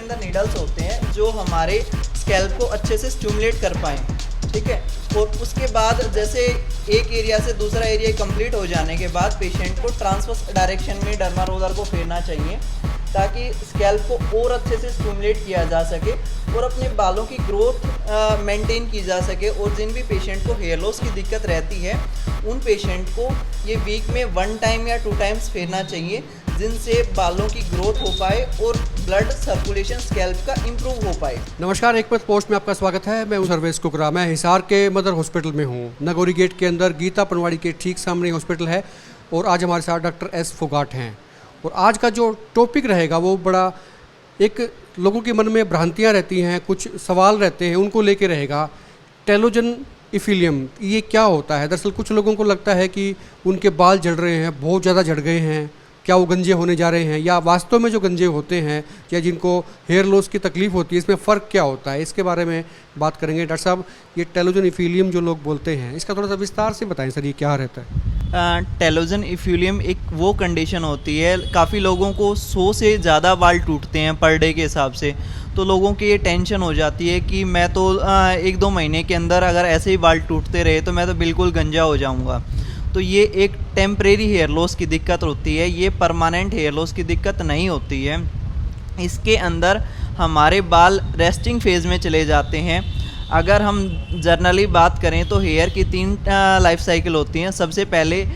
अंदर नीडल्स होते हैं जो हमारे स्कैल्प को अच्छे से स्टिमुलेट कर पाएँ, ठीक है। और उसके बाद जैसे एक एरिया से दूसरा एरिया कंप्लीट हो जाने के बाद पेशेंट को ट्रांसवर्स डायरेक्शन में डर्मा रोलर को फेरना चाहिए ताकि स्कैल्प को और अच्छे से स्टिमुलेट किया जा सके और अपने बालों की ग्रोथ मेंटेन की जा सके। और जिन भी पेशेंट को हेयर लॉस की दिक्कत रहती है उन पेशेंट को ये वीक में 1 टाइम या 2 टाइम्स फेरना चाहिए, जिनसे बालों की ग्रोथ हो पाए और ब्लड सर्कुलेशन स्कैल्प का इम्प्रूव हो पाए। नमस्कार, एक पथ पोस्ट में आपका स्वागत है। मैं हूं सर्वेश कुकरा। मैं हिसार के मदर हॉस्पिटल में हूं। नगौरी गेट के अंदर गीता पनवाड़ी के ठीक सामने हॉस्पिटल है और आज हमारे साथ डॉक्टर एस फोगाट हैं। और आज का जो टॉपिक रहेगा वो बड़ा एक लोगों के मन में भ्रांतियाँ रहती हैं, कुछ सवाल रहते हैं, उनको लेके रहेगा। टेलोजन इफिलियम ये क्या होता है? दरअसल कुछ लोगों को लगता है कि उनके बाल झड़ रहे हैं, बहुत ज़्यादा झड़ गए हैं, क्या वो गंजे होने जा रहे हैं, या वास्तव में जो गंजे होते हैं या जिनको हेयर लॉस की तकलीफ होती है इसमें फ़र्क क्या होता है, इसके बारे में बात करेंगे। डॉक्टर साहब, ये टेलोजन इफिलियम जो लोग बोलते हैं इसका थोड़ा सा विस्तार से बताएं सर, ये क्या रहता है? टेलोजन इफ्यूलियम एक वो कंडीशन होती है, काफ़ी लोगों को 100 से ज़्यादा बाल टूटते हैं पर डे के हिसाब से, तो लोगों की ये टेंशन हो जाती है कि मैं तो 1-2 महीने के अंदर अगर ऐसे ही बाल टूटते रहे तो मैं तो बिल्कुल गंजा हो जाऊंगा। तो ये एक टेम्परेरी हेयर लॉस की दिक्कत होती है, ये परमानेंट हेयर लॉस की दिक्कत नहीं होती है। इसके अंदर हमारे बाल रेस्टिंग फेज़ में चले जाते हैं। अगर हम जनरली बात करें तो हेयर की 3 लाइफ साइकिल होती हैं। सबसे पहले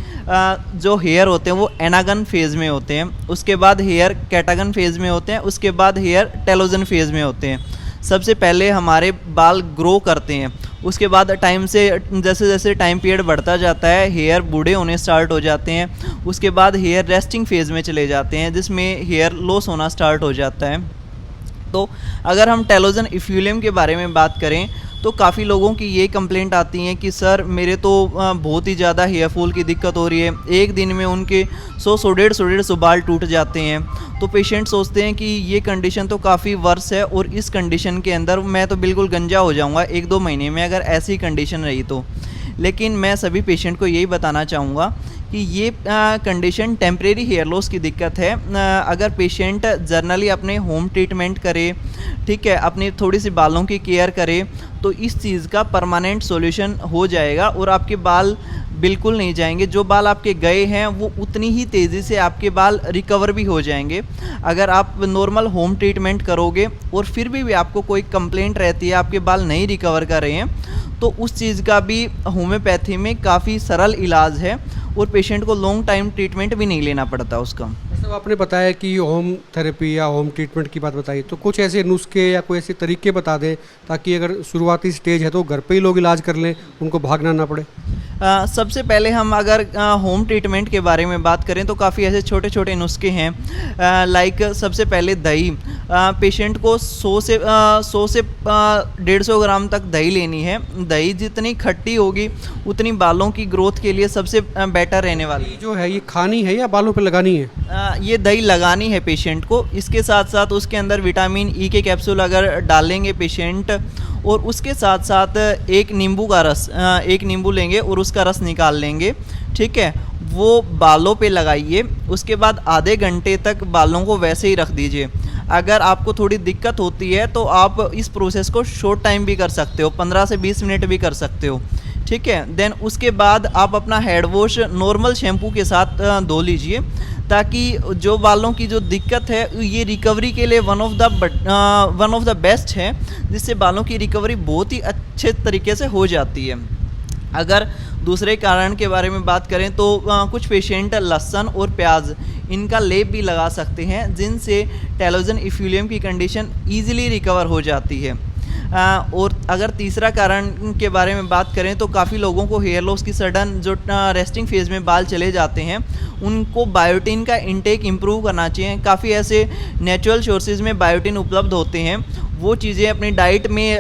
जो हेयर होते हैं वो एनागन फेज़ में होते हैं, उसके बाद हेयर कैटागन फेज़ में होते हैं, उसके बाद हेयर टेलोजन फेज़ में होते हैं। सबसे पहले हमारे बाल ग्रो करते हैं, उसके बाद टाइम से जैसे जैसे टाइम पीरियड बढ़ता जाता है हेयर बूढ़े होने स्टार्ट हो जाते हैं। उसके बाद हेयर रेस्टिंग फेज़ में चले जाते हैं जिसमें हेयर लॉस होना स्टार्ट हो जाता है। तो अगर हम टेलोजन इफ्यूलियम के बारे में बात करें तो काफ़ी लोगों की ये कंप्लेंट आती हैं कि सर मेरे तो बहुत ही ज़्यादा हेयर फॉल की दिक्कत हो रही है, एक दिन में उनके 100-150 बाल टूट जाते हैं। तो पेशेंट सोचते हैं कि ये कंडीशन तो काफ़ी वर्स है और इस कंडीशन के अंदर मैं तो बिल्कुल गंजा हो जाऊंगा 1-2 महीने में अगर ऐसी कंडीशन रही तो। लेकिन मैं सभी पेशेंट को यही बताना चाहूँगा कि ये कंडीशन टेम्परेरी हेयर लॉस की दिक्कत है। अगर पेशेंट जर्नली अपने होम ट्रीटमेंट करे, ठीक है, अपनी थोड़ी सी बालों की केयर करे तो इस चीज़ का परमानेंट सॉल्यूशन हो जाएगा और आपके बाल बिल्कुल नहीं जाएंगे। जो बाल आपके गए हैं वो उतनी ही तेज़ी से आपके बाल रिकवर भी हो जाएंगे। अगर आप नॉर्मल होम ट्रीटमेंट करोगे और फिर भी आपको कोई कंप्लेंट रहती है, आपके बाल नहीं रिकवर कर रहे हैं, तो उस चीज़ का भी होम्योपैथी में काफ़ी सरल इलाज है और पेशेंट को लॉन्ग टाइम ट्रीटमेंट भी नहीं लेना पड़ता उसका। मतलब आपने बताया कि होम थेरेपी या होम ट्रीटमेंट की बात बताई, तो कुछ ऐसे नुस्खे या कोई ऐसे तरीके बता दें ताकि अगर शुरुआती स्टेज है तो घर पे ही लोग इलाज कर लें, उनको भागना ना पड़े। सबसे पहले हम अगर होम ट्रीटमेंट के बारे में बात करें तो काफ़ी ऐसे छोटे छोटे नुस्खे हैं। लाइक सबसे पहले दही, पेशेंट को 100 से 150 ग्राम तक दही लेनी है। दही जितनी खट्टी होगी उतनी बालों की ग्रोथ के लिए सबसे बेटर रहने वाली जो है ये खानी है या बालों पे लगानी है? ये दही लगानी है पेशेंट को। इसके साथ साथ उसके अंदर विटामिन ई के कैप्सूल अगर डालेंगे पेशेंट, और उसके साथ साथ एक नींबू का रस, एक नींबू लेंगे और उसका रस निकाल लेंगे, ठीक है, वो बालों पे लगाइए। उसके बाद आधे घंटे तक बालों को वैसे ही रख दीजिए। अगर आपको थोड़ी दिक्कत होती है तो आप इस प्रोसेस को शॉर्ट टाइम भी कर सकते हो, 15 से 20 मिनट भी कर सकते हो, ठीक है। देन उसके बाद आप अपना हेड वॉश नॉर्मल शैम्पू के साथ धो लीजिए ताकि जो बालों की जो दिक्कत है ये रिकवरी के लिए वन ऑफ द बेस्ट है, जिससे बालों की रिकवरी बहुत ही अच्छे तरीके से हो जाती है। अगर दूसरे कारण के बारे में बात करें तो कुछ पेशेंट लहसुन और प्याज इनका लेप भी लगा सकते हैं, जिनसे टेलोजन इफ्यूलियम की कंडीशन ईजिली रिकवर हो जाती है। और अगर तीसरा कारण के बारे में बात करें तो काफ़ी लोगों को हेयर लॉस की सडन जो रेस्टिंग फेज़ में बाल चले जाते हैं उनको बायोटिन का इंटेक इम्प्रूव करना चाहिए। काफ़ी ऐसे नेचुरल सोर्सेज में बायोटिन उपलब्ध होते हैं, वो चीज़ें अपनी डाइट में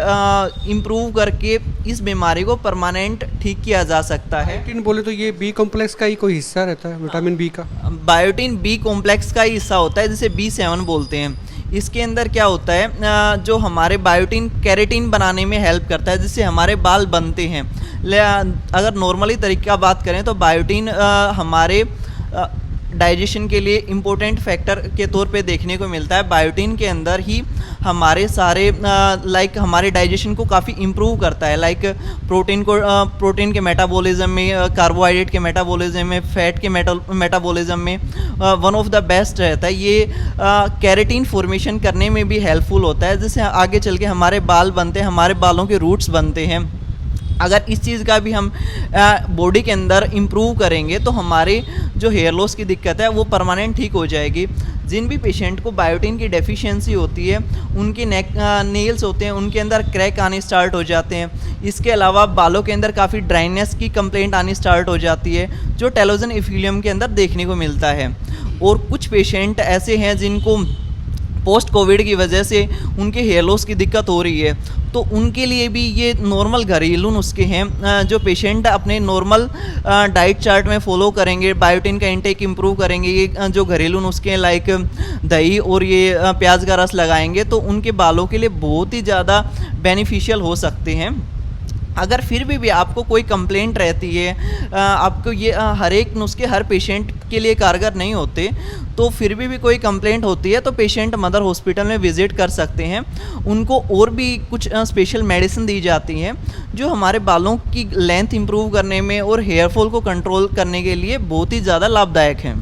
इम्प्रूव करके इस बीमारी को परमानेंट ठीक किया जा सकता है। बायोटिन बोले तो ये बी कॉम्प्लेक्स का ही कोई हिस्सा रहता है, विटामिन बी का? बायोटिन बी कॉम्प्लेक्स का ही हिस्सा होता है, जिसे B7 बोलते हैं। इसके अंदर क्या होता है, जो हमारे बायोटिन कैरेटिन बनाने में हेल्प करता है, जिससे हमारे बाल बनते हैं। अगर नॉर्मली तरीका बात करें तो बायोटिन हमारे डाइजेशन के लिए इम्पोर्टेंट फैक्टर के तौर पे देखने को मिलता है। बायोटिन के अंदर ही हमारे सारे लाइक हमारे डाइजेशन को काफ़ी इम्प्रूव करता है। लाइक प्रोटीन के मेटाबॉलिज्म में, कार्बोहाइड्रेट के मेटाबॉलिज्म में, फैट के मेटाबॉलिज्म में वन ऑफ द बेस्ट रहता है। ये कैरेटीन फॉर्मेशन करने में भी हेल्पफुल होता है, जिससे आगे चल के हमारे बाल बनते हैं, हमारे बालों के रूट्स बनते हैं। अगर इस चीज़ का भी हम बॉडी के अंदर इम्प्रूव करेंगे तो हमारे जो हेयर लॉस की दिक्कत है वो परमानेंट ठीक हो जाएगी। जिन भी पेशेंट को बायोटिन की डेफिशिएंसी होती है, उनके नेल्स होते हैं, उनके अंदर क्रैक आने स्टार्ट हो जाते हैं। इसके अलावा बालों के अंदर काफ़ी ड्राइनेस की कंप्लेंट आनी स्टार्ट हो जाती है, जो टेलोजन इफिलियम के अंदर देखने को मिलता है। और कुछ पेशेंट ऐसे हैं जिनको पोस्ट कोविड की वजह से उनके हेयर लॉस की दिक्कत हो रही है, तो उनके लिए भी ये नॉर्मल घरेलू नुस्खे हैं। जो पेशेंट अपने नॉर्मल डाइट चार्ट में फॉलो करेंगे, बायोटिन का इंटेक इंप्रूव करेंगे, ये जो घरेलू नुस्खे हैं लाइक दही और ये प्याज का रस लगाएंगे, तो उनके बालों के लिए बहुत ही ज़्यादा बेनिफिशियल हो सकते हैं। अगर फिर भी आपको कोई कंप्लेंट रहती है, आपको ये हर एक नुस्खे हर पेशेंट के लिए कारगर नहीं होते, तो फिर भी कोई कंप्लेंट होती है तो पेशेंट मदर हॉस्पिटल में विज़िट कर सकते हैं। उनको और भी कुछ स्पेशल मेडिसिन दी जाती हैं जो हमारे बालों की लेंथ इंप्रूव करने में और हेयर फॉल को कंट्रोल करने के लिए बहुत ही ज़्यादा लाभदायक हैं।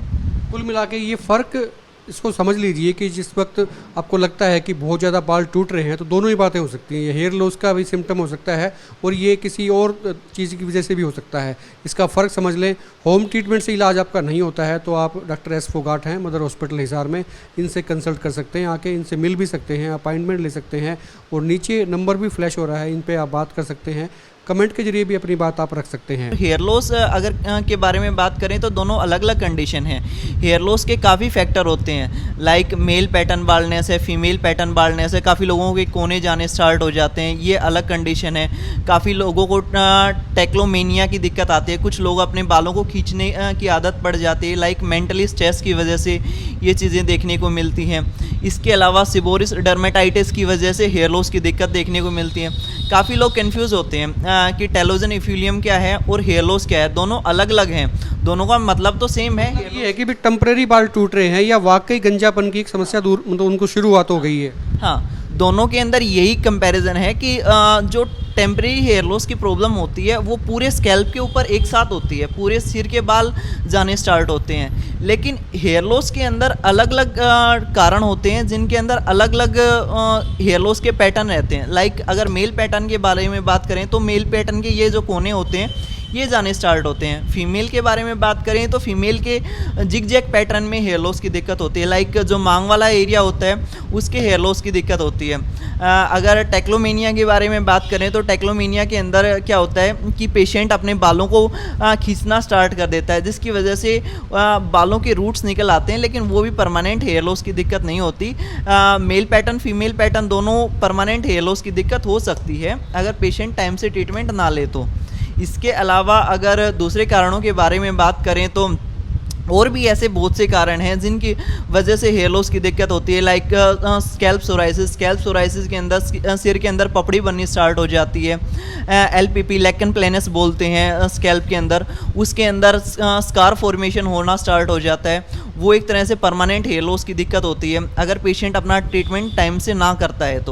कुल मिला के ये फ़र्क इसको समझ लीजिए कि जिस वक्त आपको लगता है कि बहुत ज़्यादा बाल टूट रहे हैं, तो दोनों ही बातें हो सकती हैं। ये हेयर लॉस का भी सिम्टम हो सकता है और ये किसी और चीज़ की वजह से भी हो सकता है। इसका फ़र्क समझ लें। होम ट्रीटमेंट से इलाज आपका नहीं होता है तो आप डॉक्टर एस फोगाट हैं मदर हॉस्पिटल हिसार में, इनसे कंसल्ट कर सकते हैं, आके इनसे मिल भी सकते हैं, अपॉइंटमेंट ले सकते हैं। और नीचे नंबर भी फ्लैश हो रहा है, इन पर आप बात कर सकते हैं। कमेंट के जरिए भी अपनी बात आप रख सकते हैं। हेयर लॉस अगर के बारे में बात करें तो दोनों अलग अलग कंडीशन हैं। हेयर लॉस के काफ़ी फैक्टर होते हैं, लाइक मेल पैटर्न बाल्डनेस है, फीमेल पैटर्न बाल्डनेस है, काफ़ी लोगों के कोने जाने स्टार्ट हो जाते हैं, ये अलग कंडीशन है। काफ़ी लोगों को टेक्लोमेनिया की दिक्कत आती है, कुछ लोग अपने बालों को खींचने की आदत पड़ जाती है, लाइक मेंटली स्ट्रेस की वजह से ये चीज़ें देखने को मिलती हैं। इसके अलावा सिबोरिस डर्मेटाइटिस की वजह से हेयर लॉस की दिक्कत देखने को मिलती है। काफ़ी लोग कंफ्यूज होते हैं कि टेलोजन इफिलियम क्या है और हेयर लॉस क्या है, दोनों अलग अलग हैं, दोनों का मतलब तो सेम है। ये है कि भी टेम्परेरी बाल टूट रहे हैं या वाकई गंजापन की एक समस्या दूर, मतलब उनको शुरुआत हो गई है। हाँ, दोनों के अंदर यही कंपैरिजन है कि जो टेम्परेरी हेयर लॉस की प्रॉब्लम होती है वो पूरे स्कैल्प के ऊपर एक साथ होती है, पूरे सिर के बाल जाने स्टार्ट होते हैं। लेकिन हेयर लॉस के अंदर अलग अलग कारण होते हैं जिनके अंदर अलग अलग हेयर लॉस के पैटर्न रहते हैं। लाइक अगर मेल पैटर्न के बारे में बात करें तो मेल पैटर्न के ये जो कोने होते हैं ये जाने स्टार्ट होते हैं। फीमेल के बारे में बात करें तो फीमेल के जिग-जैग पैटर्न में हेयर लॉस की दिक्कत होती है, लाइक जो मांग वाला एरिया होता है उसके हेयर लॉस की दिक्कत होती है। अगर टेक्लोमेनिया के बारे में बात करें तो टेक्लोमेनिया के अंदर क्या होता है कि पेशेंट अपने बालों को खींचना स्टार्ट कर देता है, जिसकी वजह से बालों के रूट्स निकल आते हैं, लेकिन वो भी परमानेंट हेयर लॉस की दिक्कत नहीं होती। मेल पैटर्न फीमेल पैटर्न दोनों परमानेंट हेयर लॉस की दिक्कत हो सकती है अगर पेशेंट टाइम से ट्रीटमेंट ना ले तो। इसके अलावा अगर दूसरे कारणों के बारे में बात करें तो और भी ऐसे बहुत से कारण हैं जिनकी वजह से हेयर लॉस की दिक्कत होती है, लाइक स्कैल्प सोराइसिस के अंदर सिर के अंदर पपड़ी बननी स्टार्ट हो जाती है। LPP लेकन प्लेनस बोलते हैं स्कैल्प के अंदर, उसके अंदर स्कार फॉर्मेशन होना स्टार्ट हो जाता है। वो एक तरह से परमानेंट हेयर लॉस की दिक्कत होती है अगर पेशेंट अपना ट्रीटमेंट टाइम से ना करता है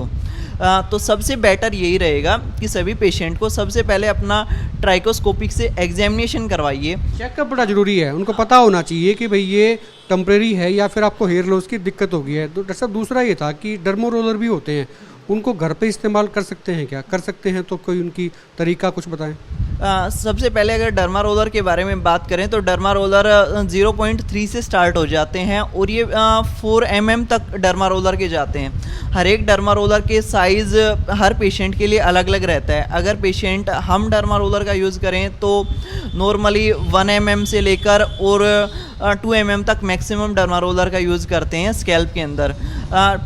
तो सबसे बेटर यही रहेगा कि सभी पेशेंट को सबसे पहले अपना ट्राइकोस्कोपिक से एग्जामिनेशन करवाइए। चेकअप बड़ा ज़रूरी है, उनको पता होना चाहिए कि भाई ये टेम्परेरी है या फिर आपको हेयर लॉस की दिक्कत हो गई है। तो डॉक्टर साहब दूसरा ये था कि डर्मो रोलर भी होते हैं, उनको घर पे इस्तेमाल कर सकते हैं क्या? कर सकते हैं तो कोई उनकी तरीका कुछ बताएं। सबसे पहले अगर डर्मा रोलर के बारे में बात करें तो डर्मा रोलर 0.3 से स्टार्ट हो जाते हैं और ये 4 mm तक डर्मा रोलर के जाते हैं। हर एक डर्मा रोलर के साइज़ हर पेशेंट के लिए अलग अलग रहता है। अगर पेशेंट हम डर्मा रोलर का यूज़ करें तो नॉर्मली 1 mm से लेकर और 2 mm तक मैक्सिमम डर्मा रोलर का यूज़ करते हैं स्कैल्प के अंदर।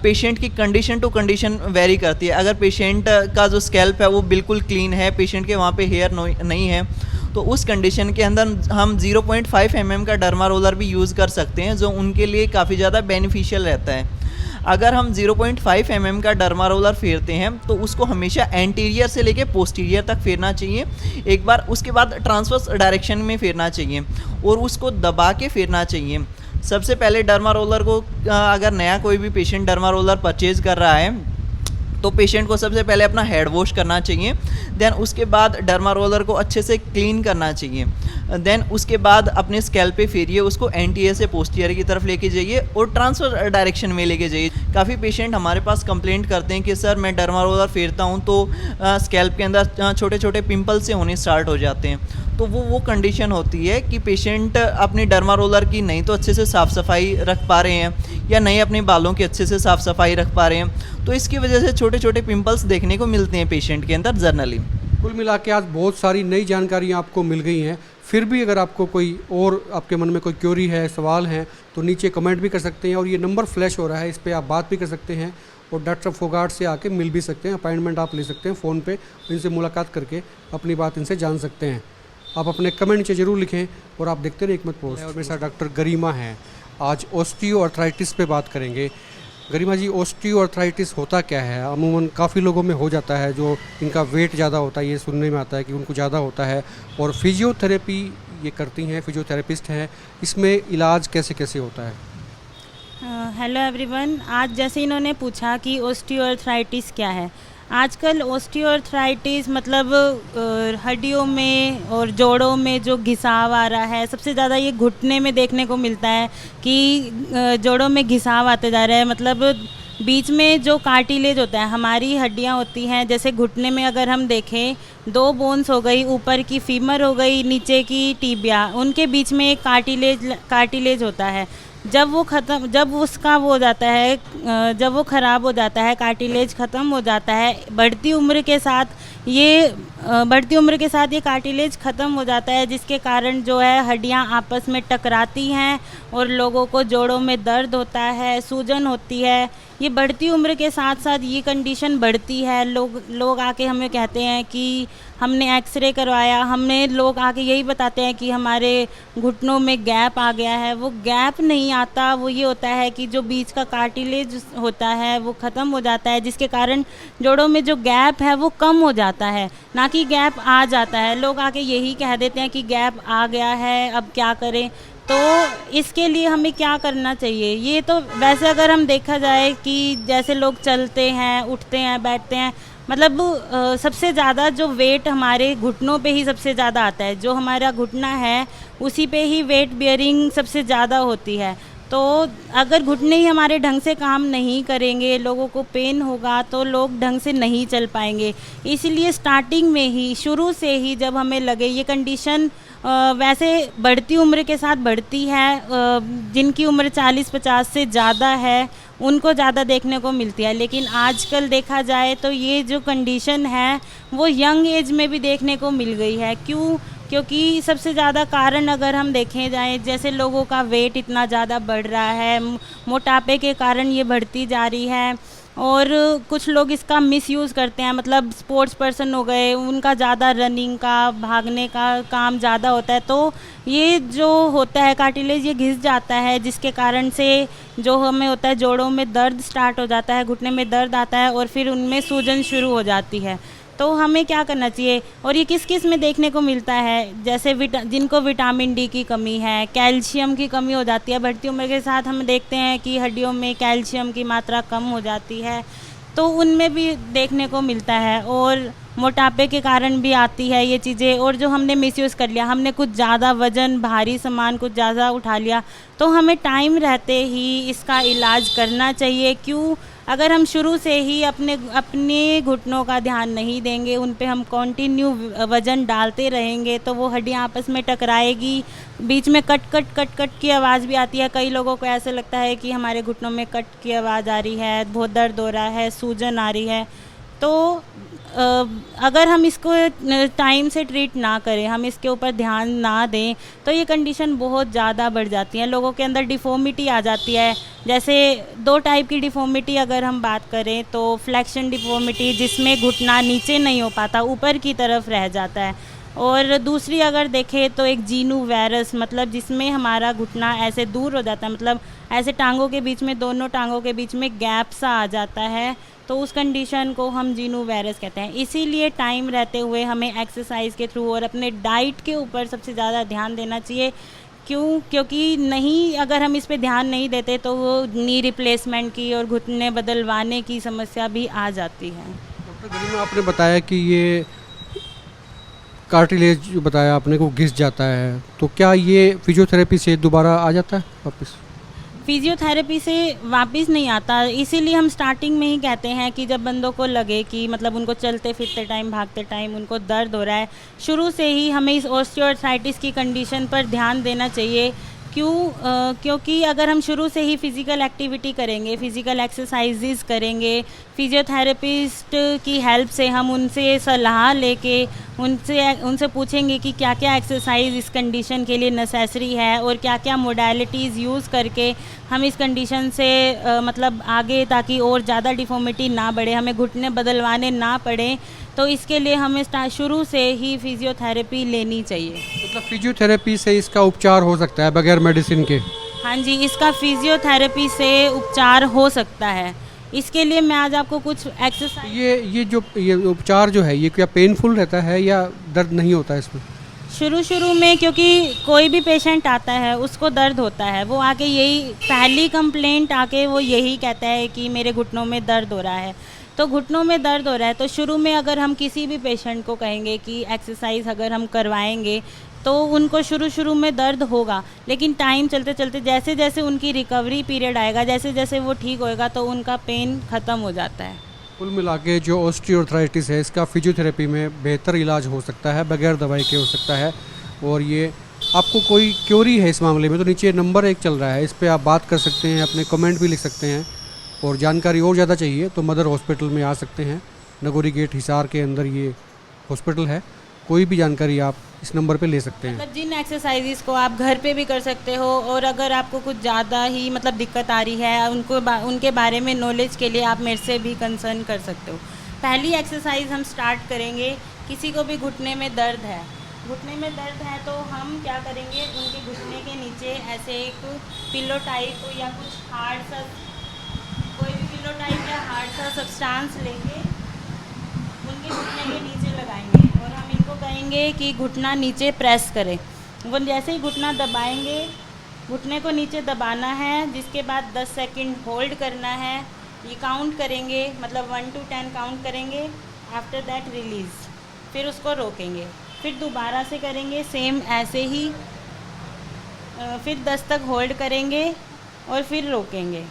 पेशेंट की कंडीशन टू कंडीशन वेरी करती है। अगर पेशेंट का जो स्कैल्प है वो बिल्कुल क्लीन है, पेशेंट के वहाँ पे हेयर नहीं है, तो उस कंडीशन के अंदर हम 0.5 mm का डर्मा रोलर भी यूज़ कर सकते हैं, जो उनके लिए काफ़ी ज़्यादा बेनिफिशियल रहता है। अगर हम 0.5 mm का डर्मा रोलर फेरते हैं तो उसको हमेशा एंटीरियर से लेके पोस्टीरियर तक फेरना चाहिए एक बार, उसके बाद ट्रांसवर्स डायरेक्शन में फेरना चाहिए और उसको दबा के फेरना चाहिए। सबसे पहले डर्मा रोलर को अगर नया कोई भी पेशेंट डर्मा रोलर परचेज़ कर रहा है तो पेशेंट को सबसे पहले अपना हेड वॉश करना चाहिए। देन उसके बाद डर्मा रोलर को अच्छे से क्लीन करना चाहिए। देन उसके बाद अपने स्कैल्प पे फेरिए, उसको एंटीए से पोस्टीरियर की तरफ लेके जाइए और ट्रांसफर डायरेक्शन में लेके जाइए। काफ़ी पेशेंट हमारे पास कंप्लेंट करते हैं कि सर मैं डर्मा रोलर फेरता हूँ तो स्कैल्प के अंदर छोटे छोटे पिंपल से होने स्टार्ट हो जाते हैं। तो वो कंडीशन होती है कि पेशेंट अपनी डर्मा रोलर की नहीं तो अच्छे से साफ़ सफाई रख पा रहे हैं या नहीं अपने बालों की अच्छे से साफ़ सफाई रख पा रहे हैं, तो इसकी वजह से छोटे छोटे पिंपल्स देखने को मिलते हैं पेशेंट के अंदर जर्नली। कुल मिला के आज बहुत सारी नई जानकारियाँ आपको मिल गई हैं। फिर भी अगर आपको कोई और आपके मन में कोई क्वेरी है, सवाल हैं, तो नीचे कमेंट भी कर सकते हैं और ये नंबर फ्लैश हो रहा है, इस पर आप बात भी कर सकते हैं और डॉक्टर फोगाट से आके मिल भी सकते हैं। अपॉइंटमेंट आप ले सकते हैं फ़ोन पे, इनसे मुलाकात करके अपनी बात इनसे जान सकते हैं। आप अपने कमेंट नीचे ज़रूर लिखें और आप देखते रहे एकमत पोस्ट। और मेरे साथ डॉक्टर गरिमा हैं। आज ऑस्टियोआर्थराइटिस पे बात करेंगे। गरिमा जी, ऑस्टियोआर्थराइटिस होता क्या है? अमूमन काफ़ी लोगों में हो जाता है, जो इनका वेट ज़्यादा होता है, ये सुनने में आता है कि उनको ज़्यादा होता है, और फिजियोथेरेपी ये करती हैं, फिजियोथेरेपिस्ट हैं। इसमें इलाज कैसे कैसे होता है? Hello everyone. आज जैसे इन्होंने पूछा कि ऑस्टियोआर्थराइटिस क्या है, आजकल ऑस्टियोआर्थराइटिस मतलब हड्डियों में और जोड़ों में जो घिसाव आ रहा है, सबसे ज़्यादा ये घुटने में देखने को मिलता है कि जोड़ों में घिसाव आते जा रहा है। मतलब बीच में जो कार्टिलेज होता है, हमारी हड्डियां होती हैं, जैसे घुटने में अगर हम देखें 2 बोन्स हो गई, ऊपर की फीमर हो गई, नीचे की टिबिया, उनके बीच में एक कार्टिलेज होता है। जब वो हो जाता है, जब वो ख़राब हो जाता है, कार्टिलेज ख़त्म हो जाता है, बढ़ती उम्र के साथ ये कार्टिलेज ख़त्म हो जाता है, जिसके कारण जो है हड्डियां आपस में टकराती हैं और लोगों को जोड़ों में दर्द होता है, सूजन होती है। ये बढ़ती उम्र के साथ साथ ये कंडीशन बढ़ती है। लोग आके हमें कहते हैं कि हमने एक्सरे करवाया, लोग आके यही बताते हैं कि हमारे घुटनों में गैप आ गया है। वो गैप नहीं आता, वो ये होता है कि जो बीच का कार्टिलेज होता है वो ख़त्म हो जाता है, जिसके कारण जोड़ों में जो गैप है वो कम हो जाता है, ना कि गैप आ जाता है। लोग आके यही कह देते हैं कि गैप आ गया है, अब क्या करें। तो इसके लिए हमें क्या करना चाहिए? ये तो वैसे अगर हम देखा जाए कि जैसे लोग चलते हैं, उठते हैं, बैठते हैं, मतलब सबसे ज़्यादा जो वेट हमारे घुटनों पे ही सबसे ज़्यादा आता है। जो हमारा घुटना है उसी पे ही वेट बियरिंग सबसे ज़्यादा होती है। तो अगर घुटने ही हमारे ढंग से काम नहीं करेंगे, लोगों को पेन होगा, तो लोग ढंग से नहीं चल पाएंगे। इसलिए स्टार्टिंग में ही, शुरू से ही जब हमें लगे ये कंडीशन वैसे बढ़ती उम्र के साथ बढ़ती है, जिनकी उम्र 40-50 से ज़्यादा है उनको ज़्यादा देखने को मिलती है, लेकिन आजकल देखा जाए तो ये जो कंडीशन है वो यंग एज में भी देखने को मिल गई है। क्योंकि सबसे ज़्यादा कारण अगर हम देखें जाए, जैसे लोगों का वेट इतना ज़्यादा बढ़ रहा है, मोटापे के कारण ये बढ़ती जा रही है, और कुछ लोग इसका मिसयूज़ करते हैं। मतलब स्पोर्ट्स पर्सन हो गए, उनका ज़्यादा रनिंग का, भागने का काम ज़्यादा होता है, तो ये जो होता है कार्टिलेज ये घिस जाता है, जिसके कारण से जो हमें होता है जोड़ों में दर्द स्टार्ट हो जाता है, घुटने में दर्द आता है और फिर उनमें सूजन शुरू हो जाती है। तो हमें क्या करना चाहिए? और ये किस किस में देखने को मिलता है? जैसे जिनको विटामिन डी की कमी है, कैल्शियम की कमी हो जाती है, बढ़ती उम्र के साथ हम देखते हैं कि हड्डियों में कैल्शियम की मात्रा कम हो जाती है, तो उनमें भी देखने को मिलता है। और मोटापे के कारण भी आती है ये चीज़ें। और जो हमने मिसयूज़ कर लिया, हमने कुछ ज़्यादा वज़न, भारी सामान कुछ ज़्यादा उठा लिया, तो हमें टाइम रहते ही इसका इलाज करना चाहिए। क्यों? अगर हम शुरू से ही अपने घुटनों का ध्यान नहीं देंगे, उन पे हम कंटिन्यू वज़न डालते रहेंगे, तो वो हड्डियाँ आपस में टकराएगी, बीच में कट की आवाज़ भी आती है। कई लोगों को ऐसे लगता है कि हमारे घुटनों में कट की आवाज़ आ रही है, बहुत दर्द हो रहा है, सूजन आ रही है। तो अगर हम इसको टाइम से ट्रीट ना करें, हम इसके ऊपर ध्यान ना दें, तो ये कंडीशन बहुत ज़्यादा बढ़ जाती है। लोगों के अंदर डिफ़ॉर्मिटी आ जाती है। जैसे 2 टाइप की डिफ़ॉर्मिटी अगर हम बात करें तो फ्लेक्शन डिफ़ॉर्मिटी, जिसमें घुटना नीचे नहीं हो पाता, ऊपर की तरफ रह जाता है, और दूसरी अगर देखें तो एक जीनू वायरस, मतलब जिसमें हमारा घुटना ऐसे दूर हो जाता है, मतलब ऐसे टांगों के बीच में, दोनों टांगों के बीच में गैप सा आ जाता है, तो उस कंडीशन को हम जीनू वायरस कहते हैं। इसीलिए टाइम रहते हुए हमें एक्सरसाइज के थ्रू और अपने डाइट के ऊपर सबसे ज़्यादा ध्यान देना चाहिए क्यों? क्योंकि नहीं, अगर हम इस पे ध्यान नहीं देते तो वो नी रिप्लेसमेंट की और घुटने बदलवाने की समस्या भी आ जाती है। डॉक्टर गरिमा, आपने बताया कि ये कार्टिलेज जो बताया आपने को घिस जाता है, तो क्या ये फिजियोथेरेपी से दोबारा आ जाता है वापस? फिजियोथेरेपी से वापस नहीं आता, इसीलिए हम स्टार्टिंग में ही कहते हैं कि जब बंदों को लगे कि मतलब उनको चलते फिरते टाइम, भागते टाइम उनको दर्द हो रहा है, शुरू से ही हमें इस ऑस्टियोआर्थराइटिस की कंडीशन पर ध्यान देना चाहिए। क्योंकि अगर हम शुरू से ही फ़िज़िकल एक्टिविटी करेंगे, फ़िज़िकल एक्सरसाइजेज़ करेंगे, फिजियोथेरेपिस्ट की हेल्प से हम उनसे सलाह लेके उनसे पूछेंगे कि क्या क्या एक्सरसाइज इस कंडीशन के लिए नेसेसरी है और क्या क्या मोडालिटीज़ यूज़ करके हम इस कंडीशन से मतलब आगे, ताकि और ज़्यादा डिफॉर्मिटी ना बढ़े, हमें घुटने बदलवाने ना पड़े, तो इसके लिए हमें शुरू से ही फिजियोथेरेपी लेनी चाहिए। मतलब फिजियोथेरेपी से इसका उपचार हो सकता है बगैर मेडिसिन के? हाँ जी, इसका फिजियोथेरेपी से उपचार हो सकता है। इसके लिए मैं आज आपको कुछ एक्सरसाइज। ये उपचार जो है, ये क्या पेनफुल रहता है या दर्द नहीं होता है इसमें? शुरू में क्योंकि कोई भी पेशेंट आता है उसको दर्द होता है, वो आके यही पहली कंप्लेंट आके वो यही कहता है कि मेरे घुटनों में दर्द हो रहा है। तो घुटनों में दर्द हो रहा है तो शुरू में अगर हम किसी भी पेशेंट को कहेंगे कि एक्सरसाइज अगर हम करवाएंगे तो उनको शुरू में दर्द होगा, लेकिन टाइम चलते चलते जैसे जैसे उनकी रिकवरी पीरियड आएगा, जैसे जैसे वो ठीक होएगा तो उनका पेन ख़त्म हो जाता है। कुल मिला के जो ऑस्टियोआर्थराइटिस है, इसका फिजियोथेरेपी में बेहतर इलाज हो सकता है, बगैर दवाई के हो सकता है। और ये आपको कोई क्योरी है इस मामले में तो नीचे नंबर 1 चल रहा है, इस पर आप बात कर सकते हैं, अपने कमेंट भी लिख सकते हैं। और जानकारी और ज़्यादा चाहिए तो मदर हॉस्पिटल में आ सकते हैं, नगोरी गेट हिसार के अंदर ये हॉस्पिटल है। कोई भी जानकारी आप इस नंबर पे ले सकते हैं। मतलब जिन एक्सरसाइजेस को आप घर पे भी कर सकते हो, और अगर आपको कुछ ज़्यादा ही मतलब दिक्कत आ रही है उनके बारे में नॉलेज के लिए आप मेरे से भी कंसर्न कर सकते हो। पहली एक्सरसाइज हम स्टार्ट करेंगे, किसी को भी घुटने में दर्द है तो हम क्या करेंगे, उनके घुटने के नीचे ऐसे एक पिलो टाइप या कुछ हार्ड सा, कोई भी पिलो टाइप या हार्ड सा सब्सटेंस लेके उनके घुटने के नीचे लगाएंगे और हम इनको कहेंगे कि घुटना नीचे प्रेस करें। वो जैसे ही घुटना दबाएंगे, घुटने को नीचे दबाना है, जिसके बाद 10 सेकंड होल्ड करना है। ये काउंट करेंगे, मतलब 1 to 10 काउंट करेंगे, आफ्टर दैट रिलीज़, फिर उसको रोकेंगे, फिर दोबारा से करेंगे सेम ऐसे ही, फिर 10 तक होल्ड करेंगे और फिर रोकेंगे।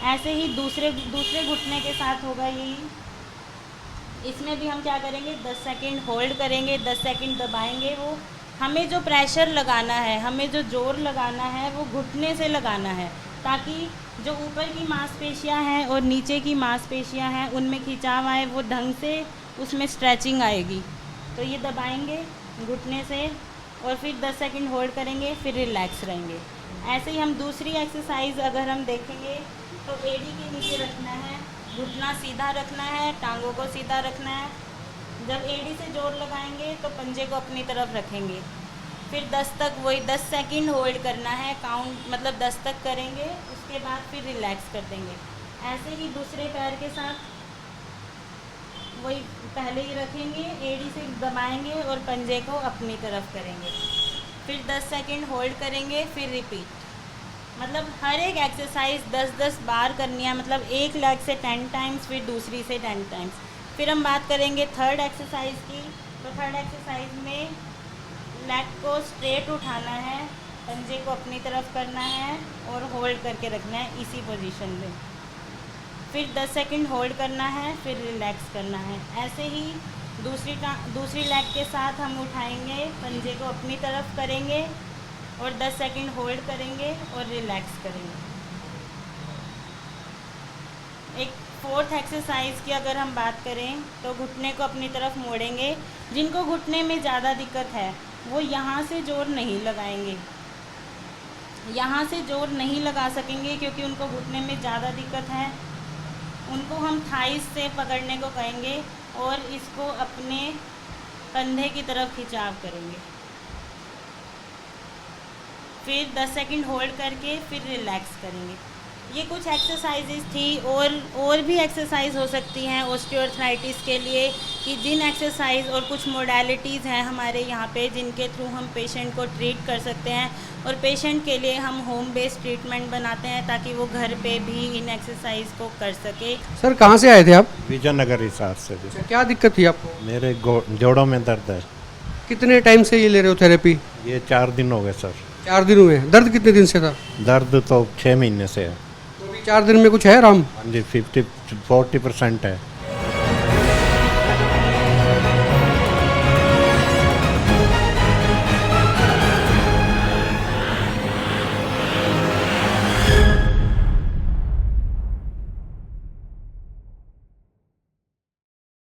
ऐसे ही दूसरे घुटने के साथ होगा यही। इसमें भी हम क्या करेंगे, 10 सेकंड होल्ड करेंगे, 10 सेकंड दबाएंगे। वो हमें जो प्रेशर लगाना है, हमें जो जोर लगाना है वो घुटने से लगाना है, ताकि जो ऊपर की मांसपेशियां हैं और नीचे की मांसपेशियां हैं उनमें खिंचाव आए, वो ढंग से उसमें स्ट्रेचिंग आएगी। तो ये दबाएंगे घुटने से और फिर 10 सेकंड होल्ड करेंगे, फिर रिलैक्स रहेंगे। ऐसे ही हम दूसरी एक्सरसाइज अगर हम देखेंगे तो एड़ी के नीचे रखना है, घुटना सीधा रखना है, टांगों को सीधा रखना है। जब एड़ी से जोर लगाएंगे तो पंजे को अपनी तरफ रखेंगे, फिर 10 तक वही 10 सेकंड होल्ड करना है, काउंट मतलब 10 तक करेंगे, उसके बाद फिर रिलैक्स कर देंगे। ऐसे ही दूसरे पैर के साथ वही पहले ही रखेंगे, एड़ी से दबाएंगे और पंजे को अपनी तरफ करेंगे, फिर 10 सेकंड होल्ड करेंगे, फिर रिपीट। मतलब हर एक एक्सरसाइज 10-10 बार करनी है, मतलब एक लेग से 10 टाइम्स, फिर दूसरी से 10 टाइम्स। फिर हम बात करेंगे थर्ड एक्सरसाइज की, तो थर्ड एक्सरसाइज में लेग को स्ट्रेट उठाना है, पंजे को अपनी तरफ करना है और होल्ड करके रखना है इसी पोजीशन में, फिर 10 सेकंड होल्ड करना है, फिर रिलैक्स करना है। ऐसे ही दूसरी लेग के साथ हम उठाएंगे, पंजे को अपनी तरफ करेंगे और 10 सेकंड होल्ड करेंगे और रिलैक्स करेंगे। एक फोर्थ एक्सरसाइज की अगर हम बात करें तो घुटने को अपनी तरफ मोड़ेंगे। जिनको घुटने में ज़्यादा दिक्कत है वो यहाँ से जोर नहीं लगाएंगे, यहाँ से जोर नहीं लगा सकेंगे क्योंकि उनको घुटने में ज़्यादा दिक्कत है। उनको हम थाइस से पकड़ने को कहेंगे और इसको अपने कंधे की तरफ खिंचाव करेंगे, फिर 10 सेकंड होल्ड करके फिर रिलैक्स करेंगे। ये कुछ एक्सरसाइजेज थी और भी एक्सरसाइज हो सकती हैं ऑस्टियोआर्थराइटिस के लिए, कि जिन एक्सरसाइज और कुछ मोडालिटीज़ हैं हमारे यहाँ पे जिनके थ्रू हम पेशेंट को ट्रीट कर सकते हैं, और पेशेंट के लिए हम होम बेस्ड ट्रीटमेंट बनाते हैं ताकि वो घर पे भी इन एक्सरसाइज को कर सके। सर कहाँ से आए थे आप? विजयनगर हिसार से भी। अच्छा, क्या दिक्कत थी आपको? मेरे जोड़ों में दर्द है। कितने टाइम से ये ले रहे हो थेरेपी? ये 4 दिन हो गए सर। 4 दिन हुए हैं। दर्द कितने दिन से था? दर्द तो 6 महीने से है। तो अभी 4 दिन में कुछ है आराम? हाँ जी, 40% है।